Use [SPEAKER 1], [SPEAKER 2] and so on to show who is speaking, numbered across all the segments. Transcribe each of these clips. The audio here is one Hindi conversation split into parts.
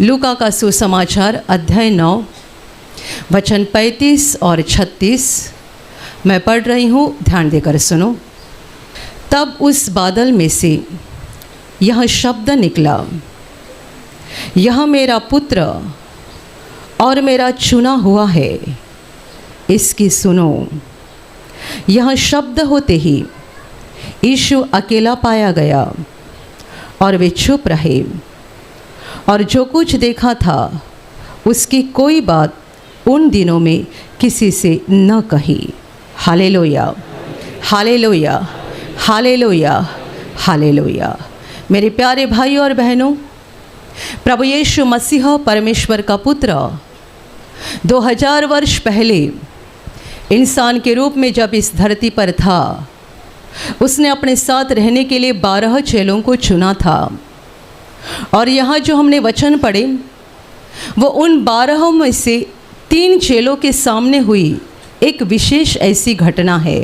[SPEAKER 1] लूका का सुसमाचार अध्याय 9 वचन 35 और 36 मैं पढ़ रही हूँ, ध्यान देकर सुनो। तब उस बादल में से यह शब्द निकला, यह मेरा पुत्र और मेरा चुना हुआ है, इसकी सुनो। यह शब्द होते ही यीशु अकेला पाया गया और वे चुप रहे और जो कुछ देखा था उसकी कोई बात उन दिनों में किसी से न कही। Hallelujah, hallelujah, hallelujah, hallelujah. मेरे प्यारे भाई और बहनों, प्रभु यीशु मसीह परमेश्वर का पुत्र 2000 वर्ष पहले इंसान के रूप में जब इस धरती पर था, उसने अपने साथ रहने के लिए 12 चेलों को चुना था। और यहाँ जो हमने वचन पढ़े वो उन 12 में से 3 चेलों के सामने हुई एक विशेष ऐसी घटना है।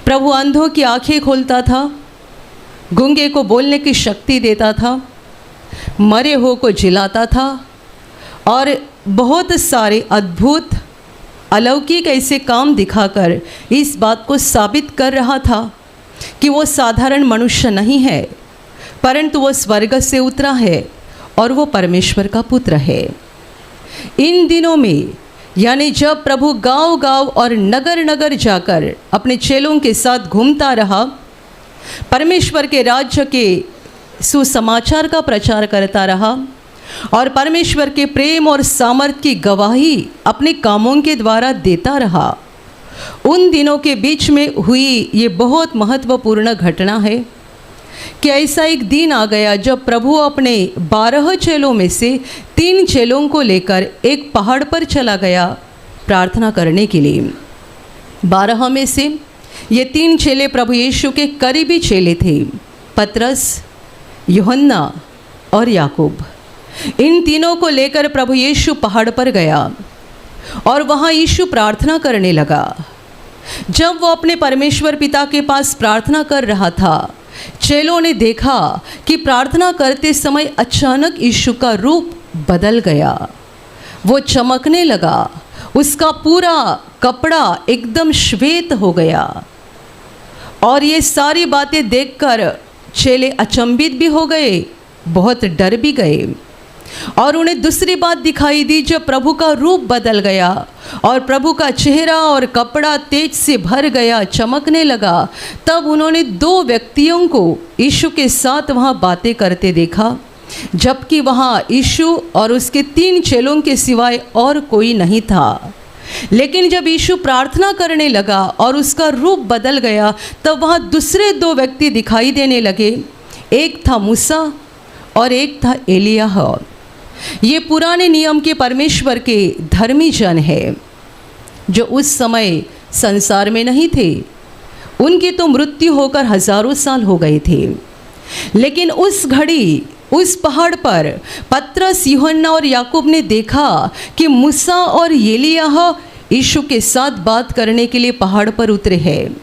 [SPEAKER 1] प्रभु अंधों की आंखें खोलता था, गूंगे को बोलने की शक्ति देता था, मरे हुए को जिलाता था और बहुत सारे अद्भुत अलौकिक ऐसे काम दिखाकर इस बात को साबित कर रहा था कि वो साधारण मनुष्य नहीं है, परंतु वो स्वर्ग से उतरा है और वो परमेश्वर का पुत्र है। इन दिनों में यानी जब प्रभु गांव-गांव और नगर-नगर जाकर अपने चेलों के साथ घूमता रहा, परमेश्वर के राज्य के सुसमाचार का प्रचार करता रहा और परमेश्वर के प्रेम और सामर्थ्य की गवाही अपने कामों के द्वारा देता रहा, उन दिनों के बीच में हुई ये बहुत महत्वपूर्ण घटना है कि ऐसा एक दिन आ गया जब प्रभु अपने 12 चेलों में से 3 चेलों को लेकर एक पहाड़ पर चला गया प्रार्थना करने के लिए। 12 में से ये 3 चेले प्रभु यीशु के करीबी चेले थे, पतरस, यूहन्ना और याकूब। इन तीनों को लेकर प्रभु यीशु पहाड़ पर गया और वहाँ यीशु प्रार्थना करने लगा। जब वो अपने परमेश्वर पिता के पास प्रार्थना कर रहा था, चेलों ने देखा कि प्रार्थना करते समय अचानक यीशु का रूप बदल गया, वो चमकने लगा, उसका पूरा कपड़ा एकदम श्वेत हो गया। और ये सारी बातें देखकर चेले अचंभित भी हो गए, बहुत डर भी गए। और उन्हें दूसरी बात दिखाई दी, जब प्रभु का रूप बदल गया और प्रभु का चेहरा और कपड़ा तेज से भर गया, चमकने लगा, तब उन्होंने 2 व्यक्तियों को यीशु के साथ वहाँ बातें करते देखा, जबकि वहाँ यीशु और उसके 3 चेलों के सिवाय और कोई नहीं था। लेकिन जब यीशु प्रार्थना करने लगा और उसका रूप बदल गया, तब वहाँ दूसरे 2 व्यक्ति दिखाई देने लगे। एक था मूसा और एक था एलियाह। ये पुराने नियम के परमेश्वर के धर्मी जन है जो उस समय संसार में नहीं थे। उनकी तो मृत्यु होकर हजारों साल हो गए थे। लेकिन उस घड़ी उस पहाड़ पर पतरस, यूहन्ना और याकूब ने देखा कि मूसा और एलियाह यीशु के साथ बात करने के लिए पहाड़ पर उतरे हैं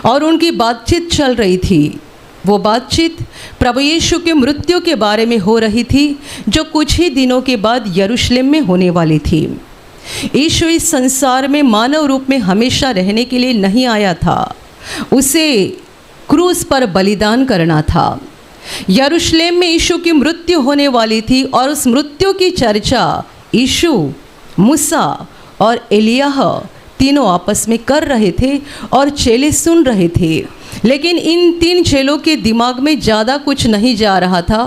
[SPEAKER 1] और उनकी बातचीत चल रही थी। वो बातचीत प्रभु यीशु के मृत्यु के बारे में हो रही थी, जो कुछ ही दिनों के बाद यरूशलेम में होने वाली थी। यीशु इस संसार में मानव रूप में हमेशा रहने के लिए नहीं आया था, उसे क्रूस पर बलिदान करना था। यरूशलेम में यीशु की मृत्यु होने वाली थी और उस मृत्यु की चर्चा यीशु, मूसा और एलियाह तीनों आपस में कर रहे थे और चेले सुन रहे थे। लेकिन इन 3 चेलों के दिमाग में ज़्यादा कुछ नहीं जा रहा था,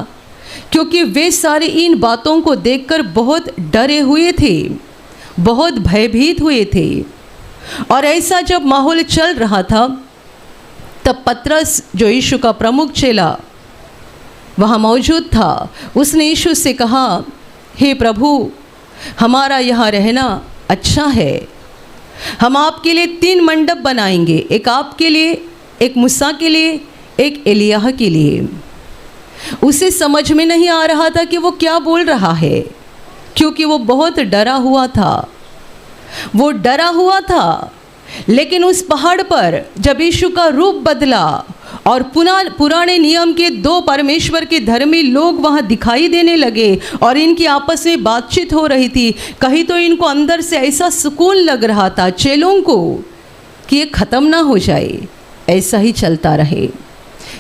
[SPEAKER 1] क्योंकि वे सारे इन बातों को देखकर बहुत डरे हुए थे, बहुत भयभीत हुए थे। और ऐसा जब माहौल चल रहा था, तब पतरस, जो यीशु का प्रमुख चेला वहाँ मौजूद था, उसने यीशु से कहा, हे प्रभु, हमारा यहाँ रहना अच्छा है। हम आपके लिए 3 मंडप बनाएंगे, एक आपके लिए, एक मूसा के लिए, एक एलियाह के लिए। उसे समझ में नहीं आ रहा था कि वो क्या बोल रहा है, क्योंकि वो बहुत डरा हुआ था। वो डरा हुआ था। लेकिन उस पहाड़ पर जब यीशु का रूप बदला और पुराने नियम के 2 परमेश्वर के धर्मी लोग वहाँ दिखाई देने लगे और इनकी आपस में बातचीत हो रही थी। कहीं तो इनको अंदर से ऐसा सुकून लग रहा था चेलों को कि ये ख़त्म ना हो जाए, ऐसा ही चलता रहे।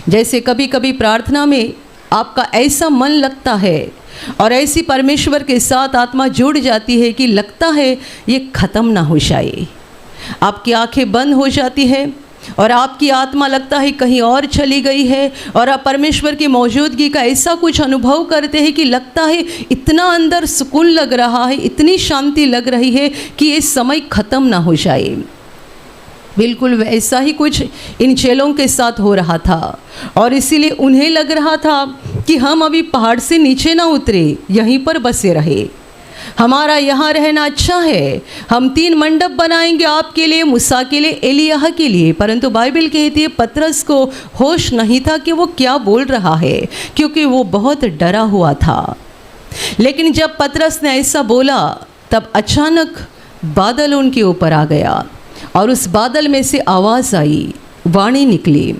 [SPEAKER 1] जैसे कभी कभी प्रार्थना में आपका ऐसा मन लगता है और ऐसी परमेश्वर के साथ आत्मा जुड़ जाती है कि लगता है ये ख़त्म ना हो जाए। आपकी आंखें बंद हो जाती है और आपकी आत्मा लगता है कहीं और चली गई है और आप परमेश्वर की मौजूदगी का ऐसा कुछ अनुभव करते हैं कि लगता है इतना अंदर सुकून लग रहा है, इतनी शांति लग रही है कि ये समय ख़त्म ना हो जाए। बिल्कुल वैसा ही कुछ इन चेलों के साथ हो रहा था और इसीलिए उन्हें लग रहा था कि हम अभी पहाड़ से नीचे ना उतरे, यहीं पर बसे रहे। हमारा यहाँ रहना अच्छा है, हम 3 मंडप बनाएंगे आपके लिए, मूसा के लिए, एलिय्याह के लिए। परंतु बाइबल कहती है पतरस को होश नहीं था कि वो क्या बोल रहा है, क्योंकि वो बहुत डरा हुआ था। लेकिन जब पतरस ने ऐसा बोला तब अचानक बादल उनके ऊपर आ गया और उस बादल में से आवाज़ आई, वाणी निकली,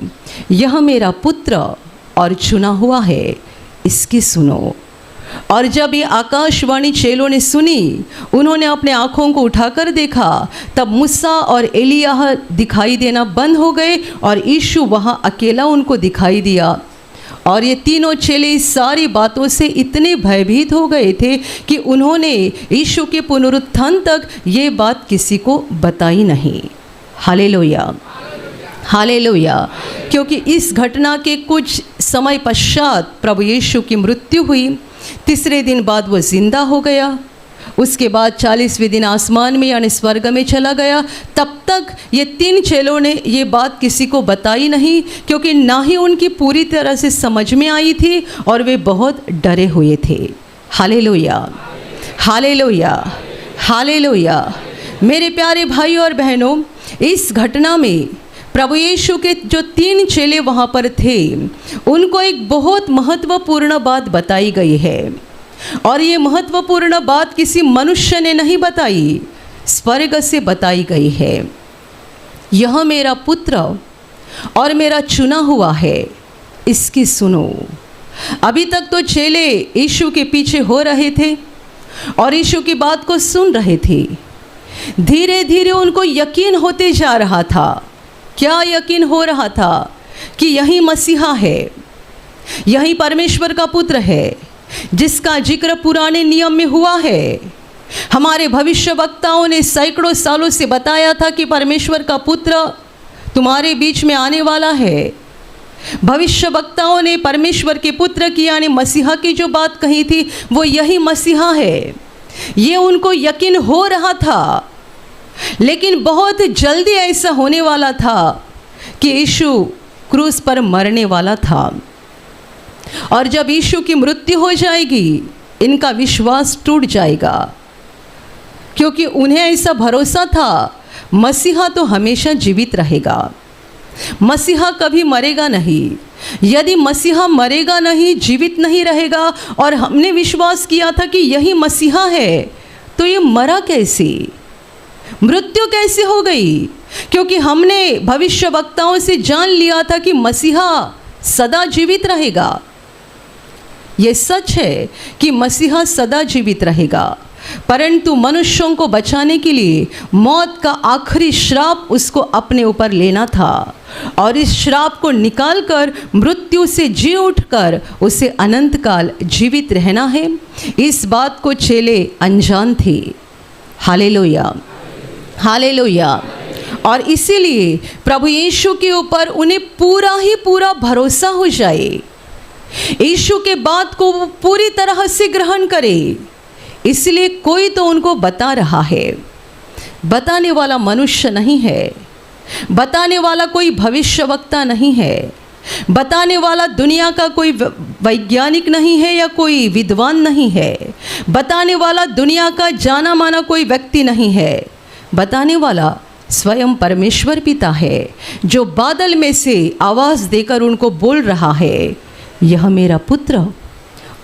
[SPEAKER 1] यह मेरा पुत्र और चुना हुआ है, इसकी सुनो। और जब ये आकाशवाणी चेलों ने सुनी, उन्होंने अपने आँखों को उठाकर देखा, तब मूसा और एलिय्याह दिखाई देना बंद हो गए और यीशु वहाँ अकेला उनको दिखाई दिया। और ये तीनों चेले इस सारी बातों से इतने भयभीत हो गए थे कि उन्होंने यीशु के पुनरुत्थान तक ये बात किसी को बताई नहीं। Hallelujah, hallelujah. क्योंकि इस घटना के कुछ समय पश्चात प्रभु यीशु की मृत्यु हुई। 3रे दिन बाद वो जिंदा हो गया। उसके बाद 40वें दिन आसमान में यानी स्वर्ग में चला गया। तब तक ये 3 चेलों ने ये बात किसी को बताई नहीं, क्योंकि ना ही उनकी पूरी तरह से समझ में आई थी और वे बहुत डरे हुए थे। Hallelujah, hallelujah, hallelujah. मेरे प्यारे भाई और बहनों, इस घटना में प्रभु यीशु के जो 3 चेले वहाँ पर थे, उनको एक बहुत महत्वपूर्ण बात बताई गई है। और ये महत्वपूर्ण बात किसी मनुष्य ने नहीं बताई, स्वर्ग से बताई गई है। यह मेरा पुत्र और मेरा चुना हुआ है, इसकी सुनो। अभी तक तो चेले यीशु के पीछे हो रहे थे और यीशु की बात को सुन रहे थे। धीरे धीरे उनको यकीन होते जा रहा था। क्या यकीन हो रहा था? कि यही मसीहा है, यही परमेश्वर का पुत्र है, जिसका जिक्र पुराने नियम में हुआ है। हमारे भविष्यवक्ताओं ने सैकड़ों सालों से बताया था कि परमेश्वर का पुत्र तुम्हारे बीच में आने वाला है। भविष्यवक्ताओं ने परमेश्वर के पुत्र की यानी मसीहा की जो बात कही थी, वो यही मसीहा है। ये उनको यकीन हो रहा था, लेकिन बहुत जल्दी ऐसा होने वाला था कि यीशु क्रूस पर मरने वाला था। और जब यीशु की मृत्यु हो जाएगी, इनका विश्वास टूट जाएगा, क्योंकि उन्हें ऐसा भरोसा था मसीहा तो हमेशा जीवित रहेगा, मसीहा कभी मरेगा नहीं। यदि मसीहा मरेगा नहीं, जीवित नहीं रहेगा, और हमने विश्वास किया था कि यही मसीहा है, तो ये मरा कैसे, मृत्यु कैसे हो गई? क्योंकि हमने भविष्यवक्ताओं से जान लिया था कि मसीहा सदा जीवित रहेगा। ये सच है कि मसीहा सदा जीवित रहेगा, परंतु मनुष्यों को बचाने के लिए मौत का आखिरी श्राप उसको अपने ऊपर लेना था, और इस श्राप को निकालकर मृत्यु से जी उठकर उसे अनंत काल जीवित रहना है। इस बात को चेले अनजान थे। Hallelujah, hallelujah. और इसीलिए प्रभु यीशु के ऊपर उन्हें पूरा ही पूरा भरोसा हो जाए, यीशु के बात को वो पूरी तरह से ग्रहण करे। इसलिए कोई तो उनको बता रहा है, बताने वाला मनुष्य नहीं है, बताने वाला कोई भविष्यवक्ता नहीं है, बताने वाला दुनिया का कोई वैज्ञानिक नहीं है या कोई विद्वान नहीं है, बताने वाला दुनिया का जाना माना कोई व्यक्ति नहीं है। बताने वाला स्वयं परमेश्वर पिता है, जो बादल में से आवाज़ देकर उनको बोल रहा है, यह मेरा पुत्र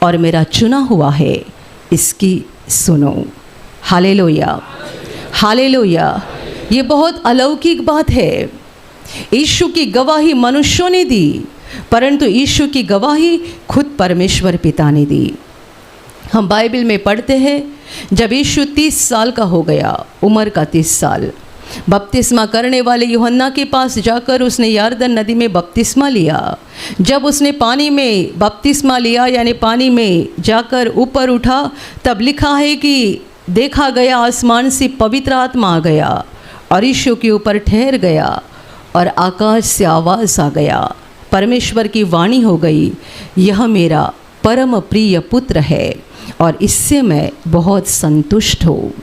[SPEAKER 1] और मेरा चुना हुआ है, इसकी सुनो। Hallelujah, hallelujah. ये बहुत अलौकिक बात है। यीशु की गवाही मनुष्यों ने दी, परंतु यीशु की गवाही खुद परमेश्वर पिता ने दी। हम बाइबल में पढ़ते हैं, जब यीशु 30 साल का हो गया, उम्र का 30 साल, बपतिस्मा करने वाले यूहन्ना के पास जाकर उसने यरदन नदी में बपतिस्मा लिया। जब उसने पानी में बपतिस्मा लिया, यानी पानी में जाकर ऊपर उठा, तब लिखा है कि देखा गया आसमान से पवित्र आत्मा आ गया और यीशु के ऊपर ठहर गया और आकाश से आवाज़ आ गया, परमेश्वर की वाणी हो गई, यह मेरा परम प्रिय पुत्र है और इससे मैं बहुत संतुष्ट हूँ।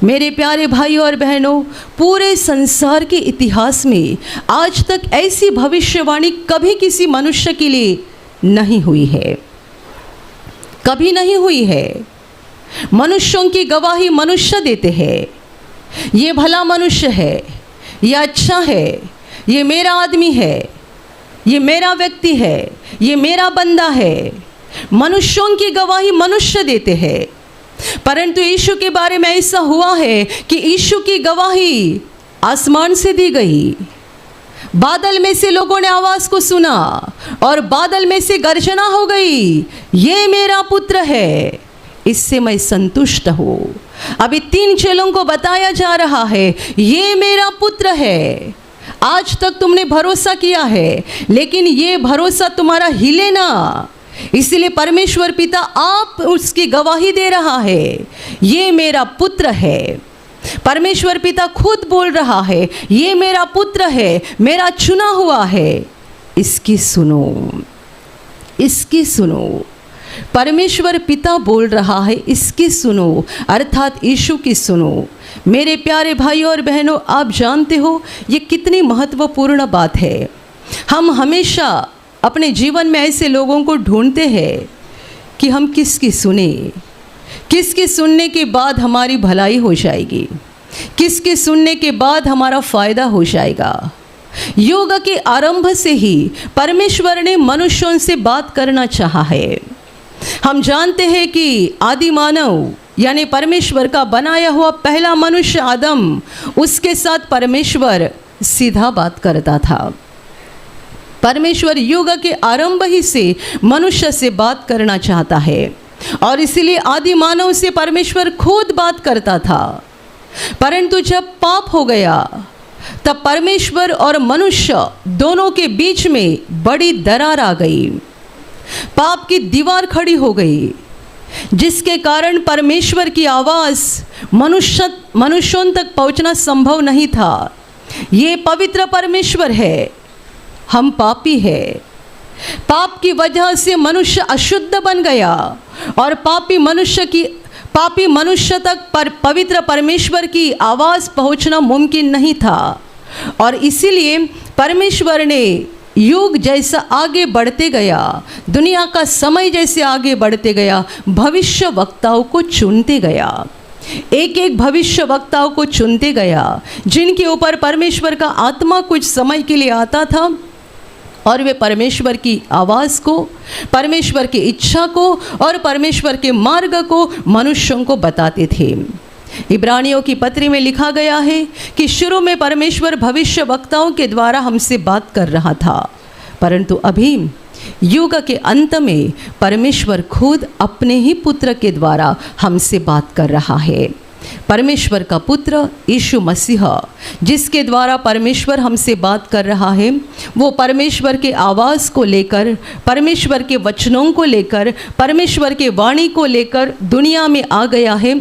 [SPEAKER 1] मेरे प्यारे भाई और बहनों, पूरे संसार के इतिहास में आज तक ऐसी भविष्यवाणी कभी किसी मनुष्य के लिए नहीं हुई है, कभी नहीं हुई है। मनुष्यों की गवाही मनुष्य देते हैं, ये भला मनुष्य है, ये अच्छा है, ये मेरा आदमी है, ये मेरा व्यक्ति है, ये मेरा बंदा है। मनुष्यों की गवाही मनुष्य देते हैं, परंतु यीशु के बारे में ऐसा हुआ है कि यीशु की गवाही आसमान से दी गई। बादल में से लोगों ने आवाज़ को सुना और बादल में से गर्जना हो गई, ये मेरा पुत्र है, इससे मैं संतुष्ट हूँ। अभी 3 चेलों को बताया जा रहा है, ये मेरा पुत्र है। आज तक तुमने भरोसा किया है, लेकिन ये भरोसा तुम्हारा हिले ना, इसलिए परमेश्वर पिता आप उसकी गवाही दे रहा है, ये मेरा पुत्र है। परमेश्वर पिता खुद बोल रहा है, ये मेरा पुत्र है, मेरा चुना हुआ है, इसकी सुनो, इसकी सुनो। परमेश्वर पिता बोल रहा है, इसकी सुनो, अर्थात यीशु की सुनो। मेरे प्यारे भाइयों और बहनों, आप जानते हो ये कितनी महत्वपूर्ण बात है। हम हमेशा अपने जीवन में ऐसे लोगों को ढूंढते हैं कि हम किसकी सुने, किसके सुनने के बाद हमारी भलाई हो जाएगी, किसके सुनने के बाद हमारा फ़ायदा हो जाएगा। युग के आरंभ से ही परमेश्वर ने मनुष्यों से बात करना चाहा है। हम जानते हैं कि आदि मानव यानी परमेश्वर का बनाया हुआ पहला मनुष्य आदम, उसके साथ परमेश्वर सीधा बात करता था। परमेश्वर युग के आरंभ ही से मनुष्य से बात करना चाहता है और इसीलिए आदि मानव से परमेश्वर खुद बात करता था। परंतु जब पाप हो गया, तब परमेश्वर और मनुष्य दोनों के बीच में बड़ी दरार आ गई, पाप की दीवार खड़ी हो गई, जिसके कारण परमेश्वर की आवाज़ मनुष्यों तक पहुंचना संभव नहीं था। ये पवित्र परमेश्वर है, हम पापी है। पाप की वजह से मनुष्य अशुद्ध बन गया और पापी मनुष्य तक पवित्र परमेश्वर की आवाज़ पहुंचना मुमकिन नहीं था। और इसीलिए परमेश्वर ने युग जैसा आगे बढ़ते गया, दुनिया का समय जैसे आगे बढ़ते गया, भविष्य वक्ताओं को चुनते गया, एक एक भविष्य वक्ताओं को चुनते गया, जिनके ऊपर परमेश्वर का आत्मा कुछ समय के लिए आता था और वे परमेश्वर की आवाज़ को, परमेश्वर की इच्छा को और परमेश्वर के मार्ग को मनुष्यों को बताते थे। इब्रानियों की पत्री में लिखा गया है कि शुरू में परमेश्वर भविष्य वक्ताओं के द्वारा हमसे बात कर रहा था, परंतु अभी युग के अंत में परमेश्वर खुद अपने ही पुत्र के द्वारा हमसे बात कर रहा है। परमेश्वर का पुत्र यीशु मसीह, जिसके द्वारा परमेश्वर हमसे बात कर रहा है, वो परमेश्वर के आवाज़ को लेकर, परमेश्वर के वचनों को लेकर, परमेश्वर के वाणी को लेकर दुनिया में आ गया है।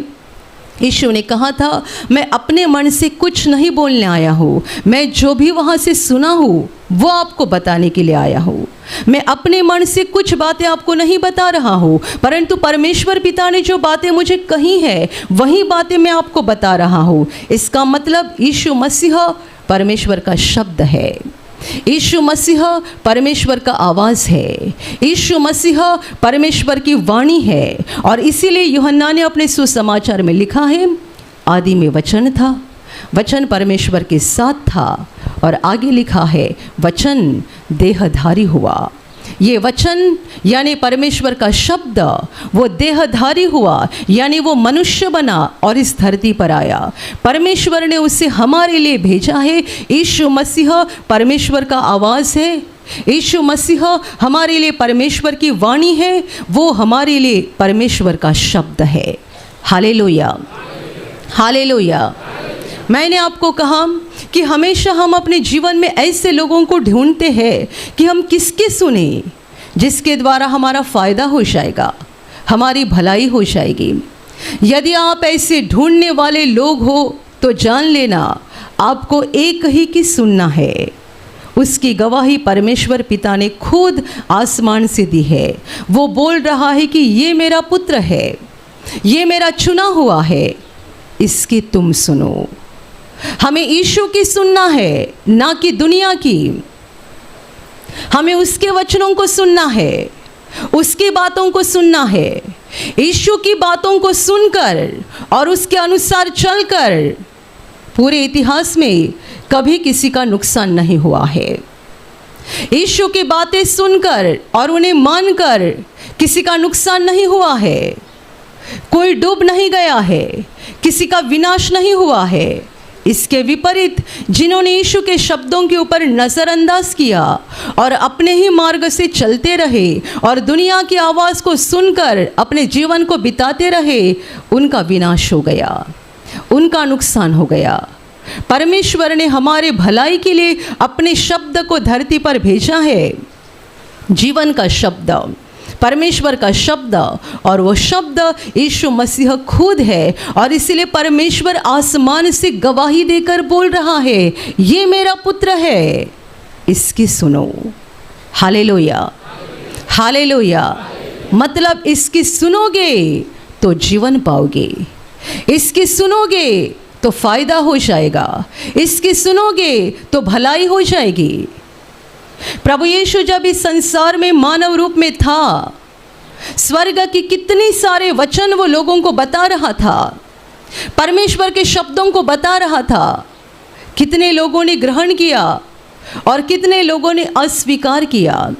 [SPEAKER 1] यीशु ने कहा था, मैं अपने मन से कुछ नहीं बोलने आया हूँ, मैं जो भी वहाँ से सुना हूँ वो आपको बताने के लिए आया हूँ। मैं अपने मन से कुछ बातें आपको नहीं बता रहा हूँ, परंतु परमेश्वर पिता ने जो बातें मुझे कही है वही बातें मैं आपको बता रहा हूँ। इसका मतलब यीशु मसीह परमेश्वर का शब्द है, यीशु मसीह परमेश्वर का आवाज़ है, यीशु मसीह परमेश्वर की वाणी है। और इसीलिए यूहन्ना ने अपने सुसमाचार में लिखा है, आदि में वचन था, वचन परमेश्वर के साथ था, और आगे लिखा है वचन देहधारी हुआ ये वचन यानी परमेश्वर का शब्द वो देहधारी हुआ, यानी वो मनुष्य बना और इस धरती पर आया। परमेश्वर ने उसे हमारे लिए भेजा है। यीशु मसीह परमेश्वर का आवाज़ है। यीशु मसीह हमारे लिए परमेश्वर की वाणी है। वो हमारे लिए परमेश्वर का शब्द है। Hallelujah, hallelujah. मैंने आपको कहा कि हमेशा हम अपने जीवन में ऐसे लोगों को ढूंढते हैं कि हम किसके सुने, जिसके द्वारा हमारा फ़ायदा हो जाएगा, हमारी भलाई हो जाएगी। यदि आप ऐसे ढूंढने वाले लोग हो तो जान लेना आपको एक ही की सुनना है। उसकी गवाही परमेश्वर पिता ने खुद आसमान से दी है। वो बोल रहा है कि ये मेरा पुत्र है, ये मेरा चुना हुआ है, इसकी तुम सुनो। हमें यीशु की सुनना है, ना कि दुनिया की। हमें उसके वचनों को सुनना है, उसकी बातों को सुनना है। यीशु की बातों को सुनकर और उसके अनुसार चलकर पूरे इतिहास में कभी किसी का नुकसान नहीं हुआ है। यीशु की बातें सुनकर और उन्हें मानकर किसी का नुकसान नहीं हुआ है। कोई डूब नहीं गया है, किसी का विनाश नहीं हुआ है। इसके विपरीत जिन्होंने यीशु के शब्दों के ऊपर नज़रअंदाज किया और अपने ही मार्ग से चलते रहे और दुनिया की आवाज़ को सुनकर अपने जीवन को बिताते रहे, उनका विनाश हो गया, उनका नुकसान हो गया। परमेश्वर ने हमारे भलाई के लिए अपने शब्द को धरती पर भेजा है, जीवन का शब्द, परमेश्वर का शब्द, और वो शब्द यीशु मसीह खुद है। और इसलिए परमेश्वर आसमान से गवाही देकर बोल रहा है, ये मेरा पुत्र है, इसकी सुनो। Hallelujah, hallelujah. मतलब इसकी सुनोगे तो जीवन पाओगे, इसकी सुनोगे तो फायदा हो जाएगा, इसकी सुनोगे तो भलाई हो जाएगी। प्रभु यीशु जब इस संसार में मानव रूप में था, स्वर्ग की कितनी सारे वचन वो लोगों को बता रहा था, परमेश्वर के शब्दों को बता रहा था। कितने लोगों ने ग्रहण किया और कितने लोगों ने अस्वीकार किया।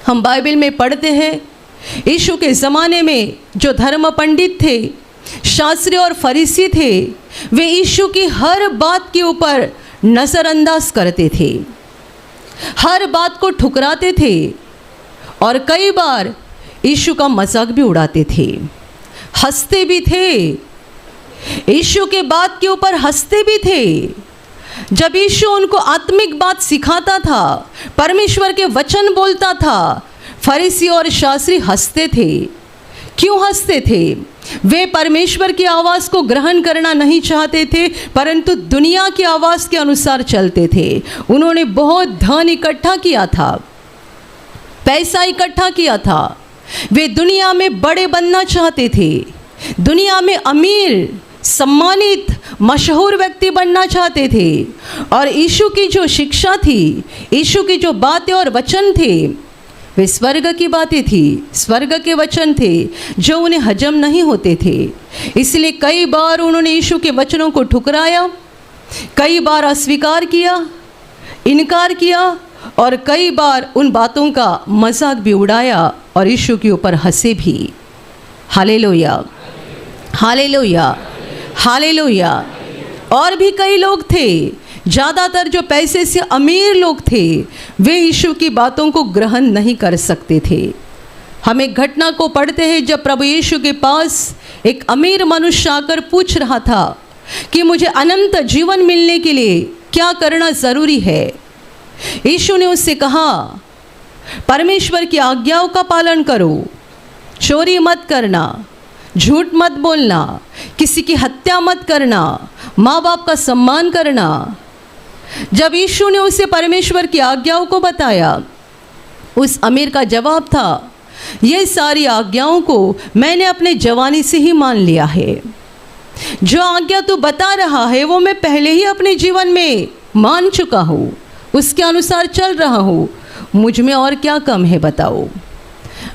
[SPEAKER 1] हम बाइबल में पढ़ते हैं, यीशु के ज़माने में जो धर्म पंडित थे, शास्त्री और फरीसी थे, वे यीशु की हर बात के ऊपर नज़रअंदाज करते थे, हर बात को ठुकराते थे और कई बार यीशु का मजाक भी उड़ाते थे, हंसते भी थे। यीशु के बात के ऊपर हंसते भी थे। जब यीशु उनको आत्मिक बात सिखाता था, परमेश्वर के वचन बोलता था, फरीसी और शास्त्री हंसते थे। क्यों हंसते थे? वे परमेश्वर की आवाज़ को ग्रहण करना नहीं चाहते थे, परंतु दुनिया की आवाज़ के अनुसार चलते थे। उन्होंने बहुत धन इकट्ठा किया था, पैसा इकट्ठा किया था। वे दुनिया में बड़े बनना चाहते थे, दुनिया में अमीर, सम्मानित, मशहूर व्यक्ति बनना चाहते थे। और यीशु की जो शिक्षा थी, यीशु की जो बातें और वचन थे, वे स्वर्ग की बातें थी, स्वर्ग के वचन थे जो उन्हें हजम नहीं होते थे। इसलिए कई बार उन्होंने यीशु के वचनों को ठुकराया, कई बार अस्वीकार किया, इनकार किया और कई बार उन बातों का मजाक भी उड़ाया और यीशु के ऊपर हंसे भी। Hallelujah, hallelujah, hallelujah. और भी कई लोग थे, ज़्यादातर जो पैसे से अमीर लोग थे, वे यीशु की बातों को ग्रहण नहीं कर सकते थे। हम एक घटना को पढ़ते हैं जब प्रभु यीशु के पास एक अमीर मनुष्य आकर पूछ रहा था कि मुझे अनंत जीवन मिलने के लिए क्या करना ज़रूरी है। यीशु ने उससे कहा, परमेश्वर की आज्ञाओं का पालन करो, चोरी मत करना, झूठ मत बोलना, किसी की हत्या मत करना, माँ बाप का सम्मान करना। जब यीशु ने उसे परमेश्वर की आज्ञाओं को बताया, उस अमीर का जवाब था, ये सारी आज्ञाओं को मैंने अपने जवानी से ही मान लिया है। जो आज्ञा तू बता रहा है वो मैं पहले ही अपने जीवन में मान चुका हूँ, उसके अनुसार चल रहा हूँ। मुझ में और क्या कम है बताओ?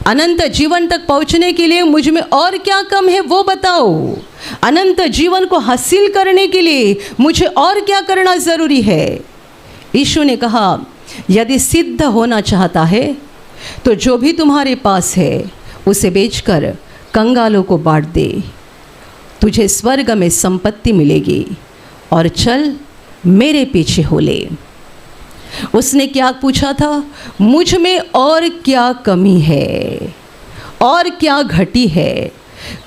[SPEAKER 1] अनंत जीवन तक पहुँचने के लिए मुझ में और क्या कम है वो बताओ? अनंत जीवन को हासिल करने के लिए मुझे और क्या करना ज़रूरी है? यीशु ने कहा, यदि सिद्ध होना चाहता है तो जो भी तुम्हारे पास है उसे बेचकर कंगालों को बांट दे, तुझे स्वर्ग में संपत्ति मिलेगी, और चल मेरे पीछे हो ले। उसने क्या पूछा था? मुझ में और क्या कमी है और क्या घटी है?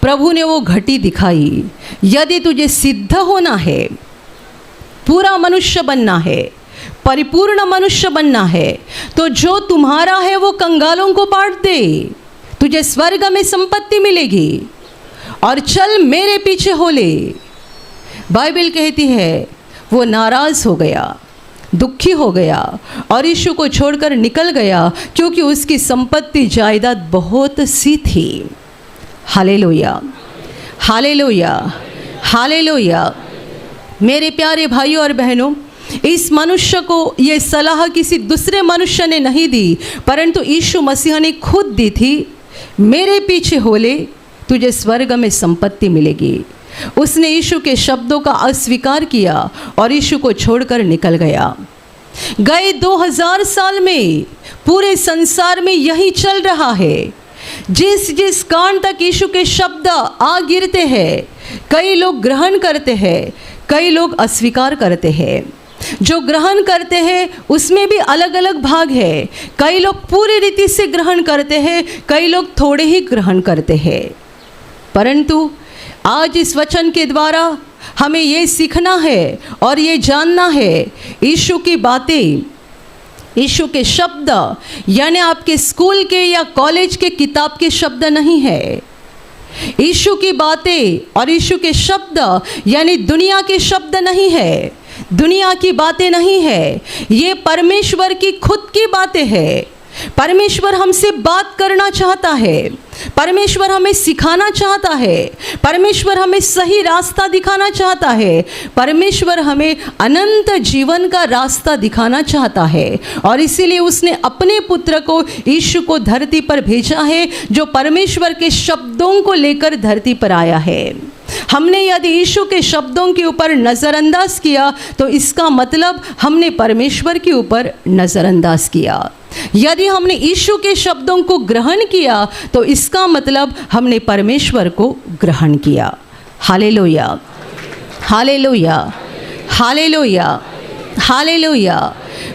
[SPEAKER 1] प्रभु ने वो घटी दिखाई। यदि तुझे सिद्ध होना है, पूरा मनुष्य बनना है, परिपूर्ण मनुष्य बनना है, तो जो तुम्हारा है वो कंगालों को बांट दे, तुझे स्वर्ग में संपत्ति मिलेगी, और चल मेरे पीछे हो ले। बाइबल कहती है वो नाराज़ हो गया, दुखी हो गया और यीशु को छोड़कर निकल गया, क्योंकि उसकी संपत्ति जायदाद बहुत सी थी। Hallelujah, hallelujah, hallelujah. मेरे प्यारे भाइयों और बहनों, इस मनुष्य को ये सलाह किसी दूसरे मनुष्य ने नहीं दी, परंतु यीशु मसीह ने खुद दी थी। मेरे पीछे हो ले, तुझे स्वर्ग में संपत्ति मिलेगी। उसने यीशु के शब्दों का अस्वीकार किया और यीशु को छोड़कर निकल गया। गए 2000 साल में पूरे संसार में यही चल रहा है। जिस जिस कान तक यीशु के शब्द आ गिरते हैं, कई लोग ग्रहण करते हैं, कई लोग अस्वीकार करते हैं। जो ग्रहण करते हैं उसमें भी अलग अलग भाग है। कई लोग पूरी रीति से ग्रहण करते हैं, कई लोग थोड़े ही ग्रहण करते हैं। परंतु आज इस वचन के द्वारा हमें ये सीखना है और ये जानना है, यीशु की बातें, यीशु के शब्द यानी आपके स्कूल के या कॉलेज के किताब के शब्द नहीं है। यीशु की बातें और यीशु के शब्द यानी दुनिया के शब्द नहीं है, दुनिया की बातें नहीं है, ये परमेश्वर की खुद की बातें हैं। परमेश्वर हमसे बात करना चाहता है, परमेश्वर हमें सिखाना चाहता है, परमेश्वर हमें सही रास्ता दिखाना चाहता है, परमेश्वर हमें अनंत जीवन का रास्ता दिखाना चाहता है। और इसीलिए उसने अपने पुत्र को, यीशु को धरती पर भेजा है, जो परमेश्वर के शब्दों को लेकर धरती पर आया है। हमने यदि यीशु के शब्दों के ऊपर नज़रअंदाज किया तो इसका मतलब हमने परमेश्वर के ऊपर नज़रअंदाज किया। यदि हमने यीशु के शब्दों को ग्रहण किया तो इसका मतलब हमने परमेश्वर को ग्रहण किया। Hallelujah, hallelujah, hallelujah, hallelujah.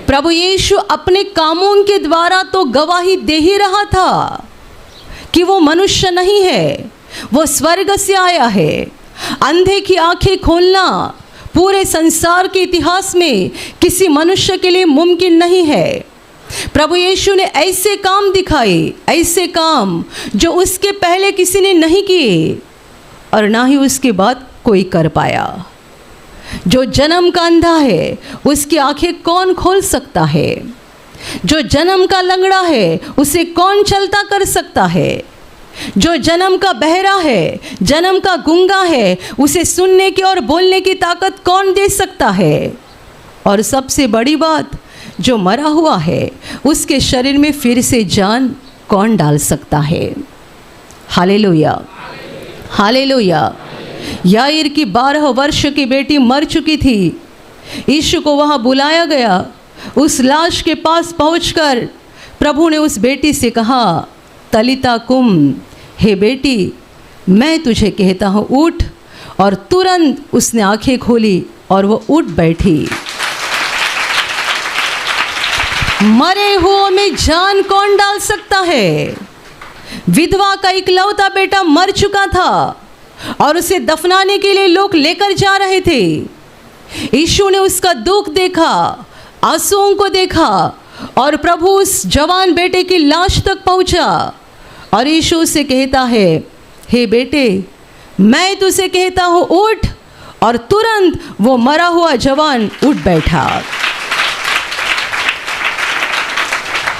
[SPEAKER 1] प्रभु यीशु अपने कामों के द्वारा तो गवाही दे ही रहा था कि वो मनुष्य नहीं है, वो स्वर्ग से आया है। अंधे की आंखें खोलना पूरे संसार के इतिहास में किसी मनुष्य के लिए मुमकिन नहीं है। प्रभु यीशु ने ऐसे काम दिखाए, ऐसे काम जो उसके पहले किसी ने नहीं किए और ना ही उसके बाद कोई कर पाया। जो जन्म का अंधा है उसकी आंखें कौन खोल सकता है? जो जन्म का लंगड़ा है उसे कौन चलता कर सकता है? जो जन्म का बहरा है, जन्म का गूंगा है, उसे सुनने की और बोलने की ताकत कौन दे सकता है? और सबसे बड़ी बात, जो मरा हुआ है उसके शरीर में फिर से जान कौन डाल सकता है? Hallelujah, hallelujah. याईर की 12 वर्ष की बेटी मर चुकी थी। यीशु को वहाँ बुलाया गया। उस लाश के पास पहुंचकर प्रभु ने उस बेटी से कहा, तलिता कुम, हे बेटी मैं तुझे कहता हूँ उठ। और तुरंत उसने आंखें खोली और वो उठ बैठी। मरे हुओं में जान कौन डाल सकता है? विधवा का इकलौता बेटा मर चुका था और उसे दफनाने के लिए लोग लेकर जा रहे थे। यीशु ने उसका दुख देखा, आंसुओं को देखा और प्रभु उस जवान बेटे की लाश तक पहुंचा और यीशु से कहता है, हे बेटे मैं तुझे कहता हूँ उठ। और तुरंत वो मरा हुआ जवान उठ बैठा।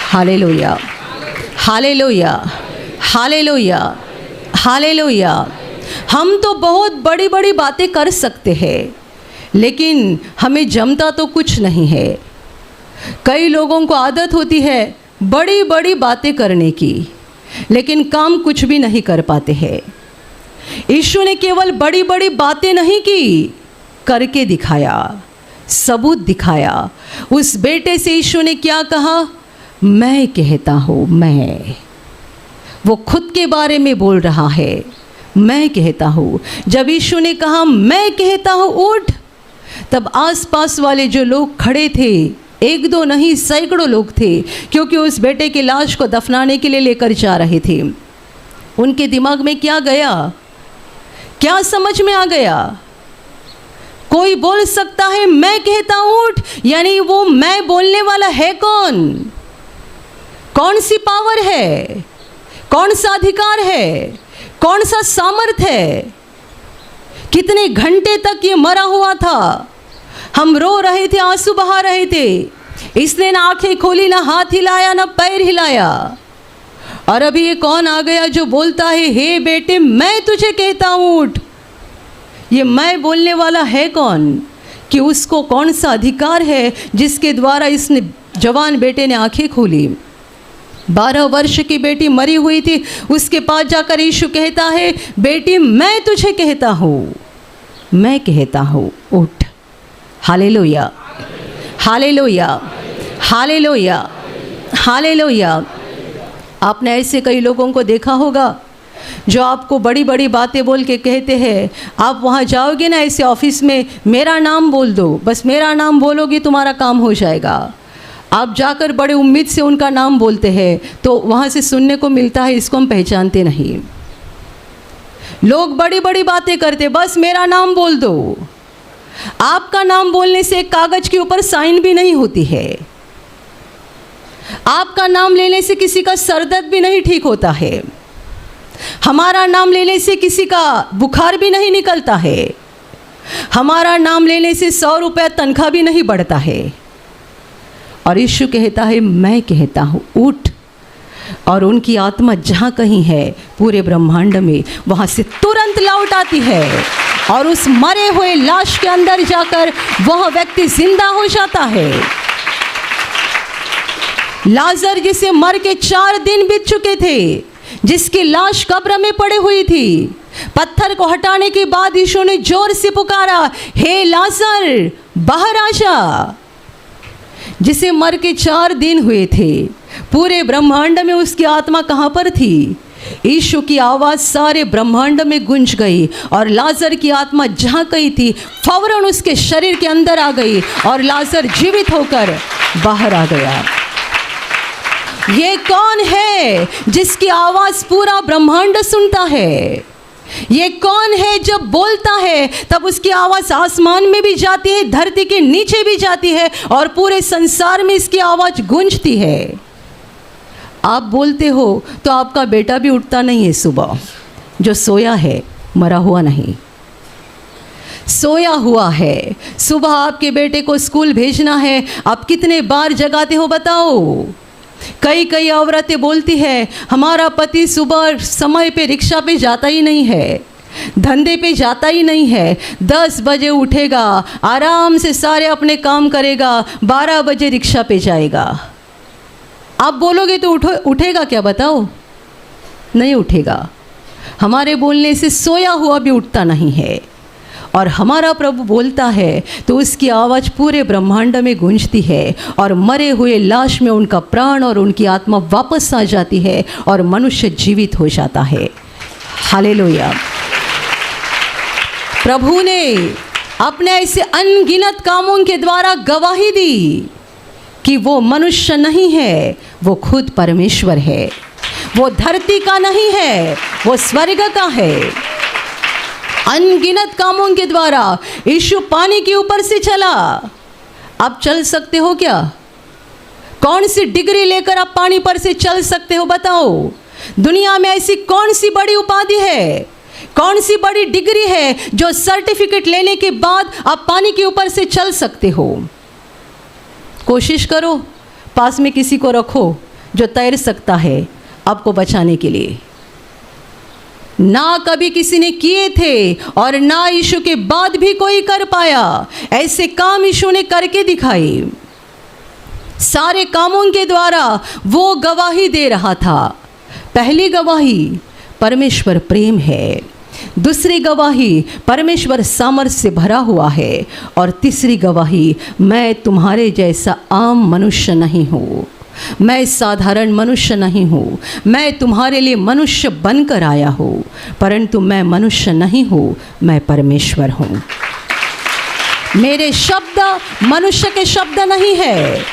[SPEAKER 1] Hallelujah, hallelujah, hallelujah, hallelujah. हम तो बहुत बड़ी बड़ी बातें कर सकते हैं, लेकिन हमें जमता तो कुछ नहीं है। कई लोगों को आदत होती है बड़ी बड़ी बातें करने की, लेकिन काम कुछ भी नहीं कर पाते हैं। यीशु ने केवल बड़ी बड़ी बातें नहीं की, करके दिखाया, सबूत दिखाया। उस बेटे से यीशु ने क्या कहा? मैं कहता हूँ, मैं। वो खुद के बारे में बोल रहा है, मैं कहता हूँ। जब यीशु ने कहा मैं कहता हूँ उठ, तब आसपास वाले जो लोग खड़े थे, एक दो नहीं सैकड़ों लोग थे, क्योंकि उस बेटे की लाश को दफनाने के लिए लेकर जा रहे थे। उनके दिमाग में क्या गया, क्या समझ में आ गया? कोई बोल सकता है मैं कहता हूँ उठ, यानी वो मैं बोलने वाला है कौन? कौन सी पावर है? कौन सा अधिकार है? कौन सा सामर्थ है? कितने घंटे तक ये मरा हुआ था, हम रो रहे थे, आंसू बहा रहे थे, इसने ना आंखें खोली, ना हाथ हिलाया, ना पैर हिलाया, और अभी ये कौन आ गया जो बोलता है हे बेटे मैं तुझे कहता हूँ उठ। ये मैं बोलने वाला है कौन? कि उसको कौन सा अधिकार है जिसके द्वारा इसने जवान बेटे ने आंखें खोली? 12 वर्ष की बेटी मरी हुई थी, उसके पास जाकर यीशु कहता है बेटी मैं तुझे कहता हूँ, मैं कहता हूँ उठ। Hallelujah, hallelujah, hallelujah, hallelujah. आपने ऐसे कई लोगों को देखा होगा जो आपको बड़ी बड़ी बातें बोल के कहते हैं, आप वहाँ जाओगे ना ऐसे ऑफिस में, मेरा नाम बोल दो, बस मेरा नाम बोलोगे तुम्हारा काम हो जाएगा। आप जाकर बड़े उम्मीद से उनका नाम बोलते हैं तो वहाँ से सुनने को मिलता है इसको हम पहचानते नहीं। लोग बड़ी बड़ी बातें करते, बस मेरा नाम बोल दो। आपका नाम बोलने से एक कागज के ऊपर साइन भी नहीं होती है, आपका नाम लेने से किसी का सरदर्द भी नहीं ठीक होता है, हमारा नाम लेने से किसी का बुखार भी नहीं निकलता है, हमारा नाम लेने से 100 रुपया तनख्वाह भी नहीं बढ़ता है। और यीशु कहता है मैं कहता हूँ उठ, और उनकी आत्मा जहाँ कहीं है पूरे ब्रह्मांड में, वहाँ से तुरंत लौट आती है और उस मरे हुए लाश के अंदर जाकर वह व्यक्ति जिंदा हो जाता है। लाजर जिसे मर के 4 दिन बीत चुके थे, जिसकी लाश कब्र में पड़ी हुई थी, पत्थर को हटाने के बाद यीशु ने जोर से पुकारा हे लाजर बाहर आ जा। जिसे मर के 4 दिन हुए थे, पूरे ब्रह्मांड में उसकी आत्मा कहाँ पर थी? यीशु की आवाज़ सारे ब्रह्मांड में गूंज गई और लाजर की आत्मा जहाँ कहीं थी फौरन उसके शरीर के अंदर आ गई और लाजर जीवित होकर बाहर आ गया। ये कौन है जिसकी आवाज़ पूरा ब्रह्मांड सुनता है? ये कौन है जब बोलता है तब उसकी आवाज़ आसमान में भी जाती है, धरती के नीचे भी जाती है और पूरे संसार में इसकी आवाज़ गूंजती है? आप बोलते हो तो आपका बेटा भी उठता नहीं है सुबह, जो सोया है, मरा हुआ नहीं, सोया हुआ है। सुबह आपके बेटे को स्कूल भेजना है, आप कितने बार जगाते हो बताओ? कई औरतें बोलती है हमारा पति सुबह समय पे रिक्शा पे जाता ही नहीं है, धंधे पे जाता ही नहीं है, 10 बजे उठेगा, आराम से सारे अपने काम करेगा, 12 बजे रिक्शा पे जाएगा। आप बोलोगे तो उठेगा क्या बताओ? नहीं उठेगा। हमारे बोलने से सोया हुआ भी उठता नहीं है, और हमारा प्रभु बोलता है तो उसकी आवाज़ पूरे ब्रह्मांड में गूंजती है और मरे हुए लाश में उनका प्राण और उनकी आत्मा वापस आ जाती है और मनुष्य जीवित हो जाता है। हालेलुया। प्रभु ने अपने ऐसे अनगिनत कामों के द्वारा गवाही दी कि वो मनुष्य नहीं है, वो खुद परमेश्वर है, वो धरती का नहीं है, वो स्वर्ग का है। अनगिनत कामों के द्वारा यीशु पानी के ऊपर से चला। आप चल सकते हो क्या? कौन सी डिग्री लेकर आप पानी पर से चल सकते हो बताओ? दुनिया में ऐसी कौन सी बड़ी उपाधि है, कौन सी बड़ी डिग्री है जो सर्टिफिकेट लेने के बाद आप पानी के ऊपर से चल सकते हो? कोशिश करो, पास में किसी को रखो जो तैर सकता है आपको बचाने के लिए। ना कभी किसी ने किए थे और ना यीशु के बाद भी कोई कर पाया। ऐसे काम यीशु ने करके दिखाए। सारे कामों के द्वारा वो गवाही दे रहा था। पहली गवाही परमेश्वर प्रेम है, दूसरी गवाही परमेश्वर सामर्थ्य से भरा हुआ है, और तीसरी गवाही मैं तुम्हारे जैसा आम मनुष्य नहीं हूँ, मैं साधारण मनुष्य नहीं हूँ, मैं तुम्हारे लिए मनुष्य बनकर आया हूँ, परंतु मैं मनुष्य नहीं हूँ, मैं परमेश्वर हूँ। मेरे शब्द मनुष्य के शब्द नहीं है,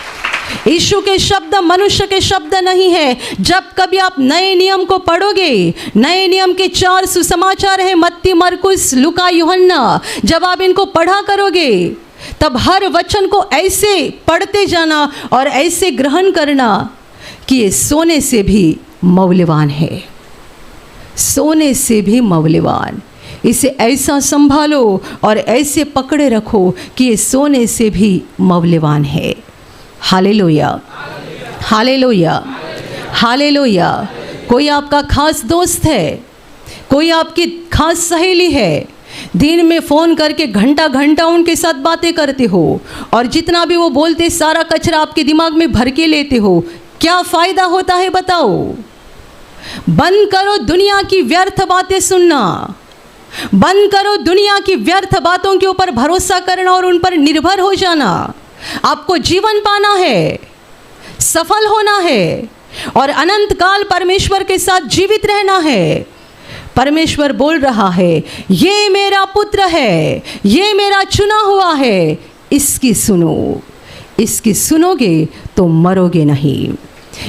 [SPEAKER 1] यीशु के शब्द मनुष्य के शब्द नहीं है। जब कभी आप नए नियम को पढ़ोगे, नए नियम के 4 सुसमाचार हैं, मत्ती, मरकुस, लूका, यूहन्ना, जब आप इनको पढ़ा करोगे तब हर वचन को ऐसे पढ़ते जाना और ऐसे ग्रहण करना कि ये सोने से भी मूल्यवान है, सोने से भी मूल्यवान। इसे ऐसा संभालो और ऐसे पकड़े रखो कि ये सोने से भी मूल्यवान है। Hallelujah, hallelujah, hallelujah. कोई आपका खास दोस्त है, कोई आपकी खास सहेली है, दिन में फ़ोन करके घंटा घंटा उनके साथ बातें करते हो और जितना भी वो बोलते सारा कचरा आपके दिमाग में भर के लेते हो। क्या फ़ायदा होता है बताओ? बंद करो दुनिया की व्यर्थ बातें सुनना, बंद करो दुनिया की व्यर्थ बातों के ऊपर भरोसा करना और उन पर निर्भर हो जाना। आपको जीवन पाना है, सफल होना है और अनंत काल परमेश्वर के साथ जीवित रहना है। परमेश्वर बोल रहा है, ये मेरा पुत्र है, ये मेरा चुना हुआ है, इसकी सुनो। इसकी सुनोगे तो मरोगे नहीं,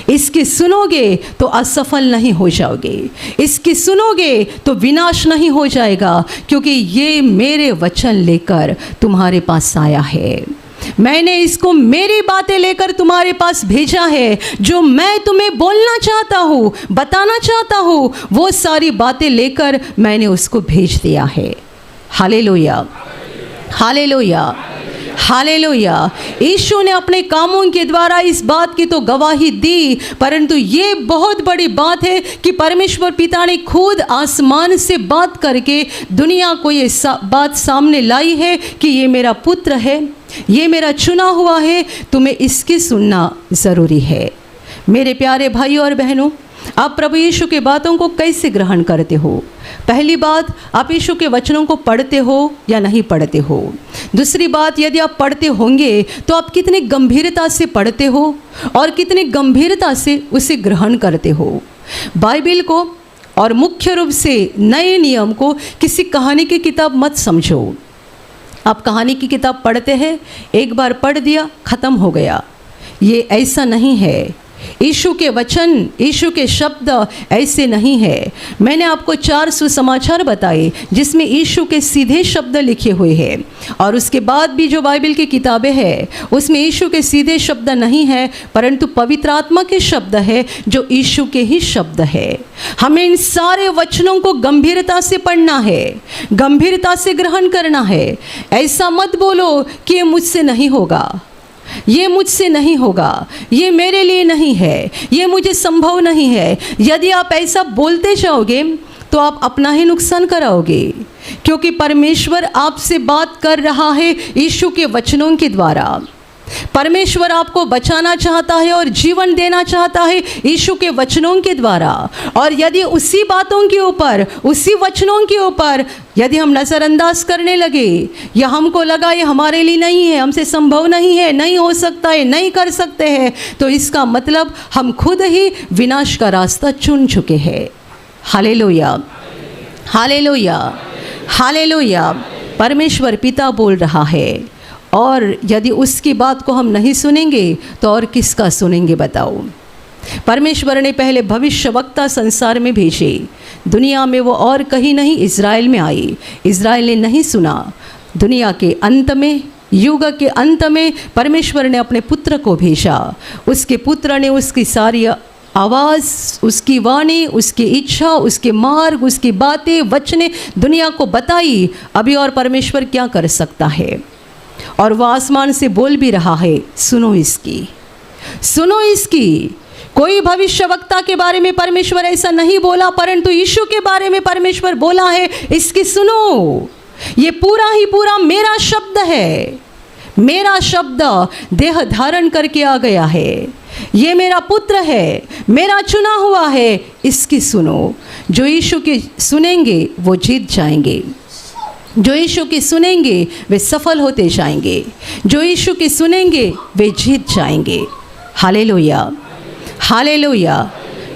[SPEAKER 1] इसकी सुनोगे तो असफल नहीं हो जाओगे, इसकी सुनोगे तो विनाश नहीं हो जाएगा, क्योंकि ये मेरे वचन लेकर तुम्हारे पास आया है। मैंने इसको मेरी बातें लेकर तुम्हारे पास भेजा है। जो मैं तुम्हें बोलना चाहता हूँ, बताना चाहता हूँ, वो सारी बातें लेकर मैंने उसको भेज दिया है। Hallelujah, hallelujah, hallelujah. यीशु ने अपने कामों के द्वारा इस बात की तो गवाही दी, परंतु ये बहुत बड़ी बात है कि परमेश्वर पिता ने खुद आसमान से बात करके दुनिया को ये बात सामने लाई है कि ये मेरा पुत्र है, ये मेरा चुना हुआ है, तुम्हें इसकी सुनना ज़रूरी है। मेरे प्यारे भाइयों और बहनों, आप प्रभु यीशु के बातों को कैसे ग्रहण करते हो? पहली बात, आप यीशु के वचनों को पढ़ते हो या नहीं पढ़ते हो। दूसरी बात, यदि आप पढ़ते होंगे तो आप कितनी गंभीरता से पढ़ते हो और कितनी गंभीरता से उसे ग्रहण करते हो। बाइबिल को और मुख्य रूप से नए नियम को किसी कहानी की किताब मत समझो। आप कहानी की किताब पढ़ते हैं, एक बार पढ़ दिया, ख़त्म हो गया। ये ऐसा नहीं है। यीशु के वचन, यीशु के शब्द ऐसे नहीं है। मैंने आपको 4 सुसमाचार बताए जिसमें यीशु के सीधे शब्द लिखे हुए हैं, और उसके बाद भी जो बाइबल की किताबें हैं उसमें यीशु के सीधे शब्द नहीं है, परंतु पवित्र आत्मा के शब्द है जो यीशु के ही शब्द है। हमें इन सारे वचनों को गंभीरता से पढ़ना है, गंभीरता से ग्रहण करना है। ऐसा मत बोलो कि ये मुझसे नहीं होगा, ये मुझसे नहीं होगा, ये मेरे लिए नहीं है, ये मुझे संभव नहीं है। यदि आप ऐसा बोलते जाओगे तो आप अपना ही नुकसान कराओगे, क्योंकि परमेश्वर आपसे बात कर रहा है यीशु के वचनों के द्वारा। परमेश्वर आपको बचाना चाहता है और जीवन देना चाहता है यीशु के वचनों के द्वारा। और यदि उसी बातों के ऊपर, उसी वचनों के ऊपर यदि हम नज़रअंदाज करने लगे या हमको लगा ये हमारे लिए नहीं है, हमसे संभव नहीं है, नहीं हो सकता है, नहीं कर सकते हैं, तो इसका मतलब हम खुद ही विनाश का रास्ता चुन चुके हैं। Hallelujah, hallelujah, hallelujah. परमेश्वर पिता बोल रहा है, और यदि उसकी बात को हम नहीं सुनेंगे तो और किसका सुनेंगे बताओ? परमेश्वर ने पहले भविष्यवक्ता संसार में भेजे, दुनिया में वो और कहीं नहीं, इज़राइल में आई। इज़राइल ने नहीं सुना। दुनिया के अंत में, युग के अंत में परमेश्वर ने अपने पुत्र को भेजा। उसके पुत्र ने उसकी सारी आवाज़, उसकी वाणी, उसकी इच्छा, उसके मार्ग, उसकी बातें, वचने दुनिया को बताई। अभी और परमेश्वर क्या कर सकता है? और वह आसमान से बोल भी रहा है, सुनो इसकी, सुनो इसकी। कोई भविष्यवक्ता के बारे में परमेश्वर ऐसा नहीं बोला, परंतु यीशु के बारे में परमेश्वर बोला है, इसकी सुनो। ये पूरा ही पूरा मेरा शब्द है, मेरा शब्द देह धारण करके आ गया है। ये मेरा पुत्र है, मेरा चुना हुआ है, इसकी सुनो। जो यीशु की सुनेंगे वो जीत जाएंगे, जो यीशु की सुनेंगे वे सफल होते जाएंगे, जो यीशु की सुनेंगे वे जीत जाएंगे। हालेलुया। Hallelujah,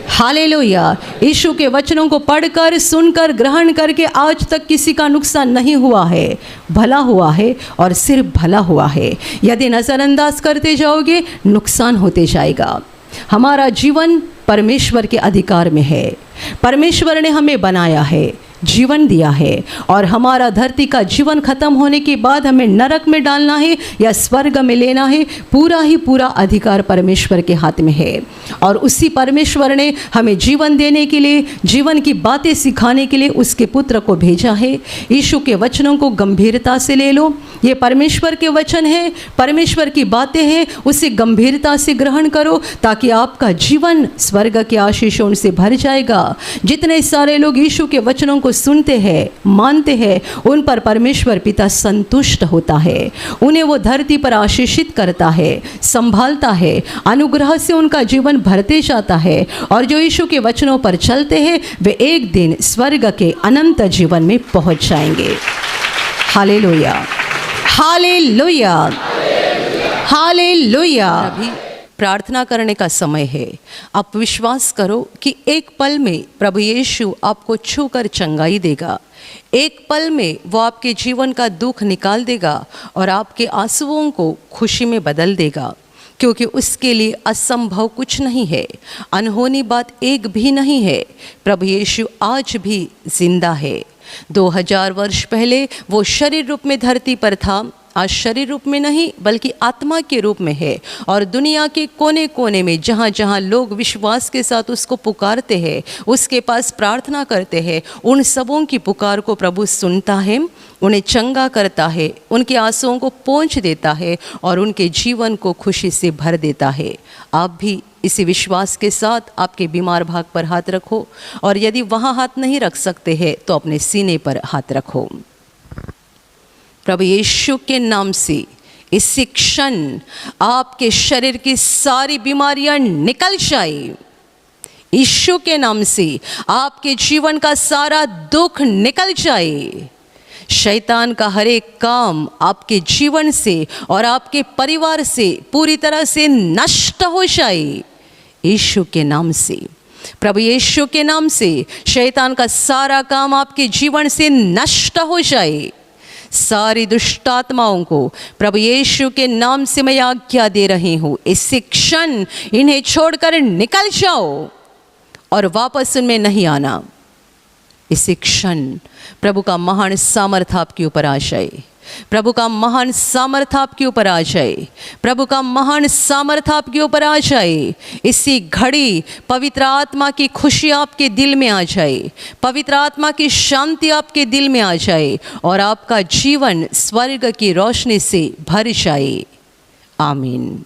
[SPEAKER 1] hallelujah. यीशु के वचनों को पढ़कर, सुनकर, ग्रहण करके आज तक किसी का नुकसान नहीं हुआ है, भला हुआ है और सिर्फ भला हुआ है। यदि नज़रअंदाज करते जाओगे नुकसान होते जाएगा। हमारा जीवन परमेश्वर के अधिकार में है। परमेश्वर ने हमें बनाया है, जीवन दिया है, और हमारा धरती का जीवन खत्म होने के बाद हमें नरक में डालना है या स्वर्ग में लेना है, पूरा ही पूरा अधिकार परमेश्वर के हाथ में है। और उसी परमेश्वर ने हमें जीवन देने के लिए, जीवन की बातें सिखाने के लिए उसके पुत्र को भेजा है। यीशु के वचनों को गंभीरता से ले लो। ये परमेश्वर के वचन है, परमेश्वर की बातें हैं, उसे गंभीरता से ग्रहण करो ताकि आपका जीवन स्वर्ग के आशीषों से भर जाएगा। जितने सारे लोग यीशु के वचनों को सुनते हैं, मानते हैं, उन पर परमेश्वर पिता संतुष्ट होता है। उन्हें वो धरती पर आशीषित करता है, संभालता है, अनुग्रह से उनका जीवन भरते जाता है। और जो यीशु के वचनों पर चलते हैं वे एक दिन स्वर्ग के अनंत जीवन में पहुंच जाएंगे। Hallelujah, hallelujah, hallelujah. अभी प्रार्थना करने का समय है। आप विश्वास करो कि एक पल में प्रभु यीशु आपको छूकर चंगाई देगा। एक पल में वो आपके जीवन का दुख निकाल देगा और आपके आंसुओं को खुशी में बदल देगा, क्योंकि उसके लिए असंभव कुछ नहीं है, अनहोनी बात एक भी नहीं है। प्रभु यीशु आज भी जिंदा है। 2000 वर्ष पहले वो शरीर रूप में धरती पर था, आज शरीर रूप में नहीं बल्कि आत्मा के रूप में है। और दुनिया के कोने कोने में जहाँ जहाँ लोग विश्वास के साथ उसको पुकारते हैं, उसके पास प्रार्थना करते हैं, उन सबों की पुकार को प्रभु सुनता है, उन्हें चंगा करता है, उनके आंसुओं को पोंछ देता है और उनके जीवन को खुशी से भर देता है। आप भी इसी विश्वास के साथ आपके बीमार भाग पर हाथ रखो, और यदि वहाँ हाथ नहीं रख सकते हैं तो अपने सीने पर हाथ रखो। प्रभु यीशु के नाम से इसी क्षण आपके शरीर की सारी बीमारियां निकल जाए। यीशु के नाम से आपके जीवन का सारा दुख निकल जाए। शैतान का हर एक काम आपके जीवन से और आपके परिवार से पूरी तरह से नष्ट हो जाए। यीशु के नाम से, प्रभु यीशु के नाम से शैतान का सारा काम आपके जीवन से नष्ट हो जाए। सारी दुष्ट आत्माओं को प्रभु यीशु के नाम से मैं आज्ञा दे रही हूँ, इसी क्षण इन्हें छोड़कर निकल जाओ और वापस उनमें नहीं आना। इसी क्षण प्रभु का महान सामर्थ्य आपके ऊपर आ जाए। प्रभु का महान सामर्थ्य आपके ऊपर आ जाए। प्रभु का महान सामर्थ्य आपके ऊपर आ जाए। इसी घड़ी पवित्र आत्मा की खुशी आपके दिल में आ जाए, पवित्र आत्मा की शांति आपके दिल में आ जाए और आपका जीवन स्वर्ग की रोशनी से भर जाए। आमीन।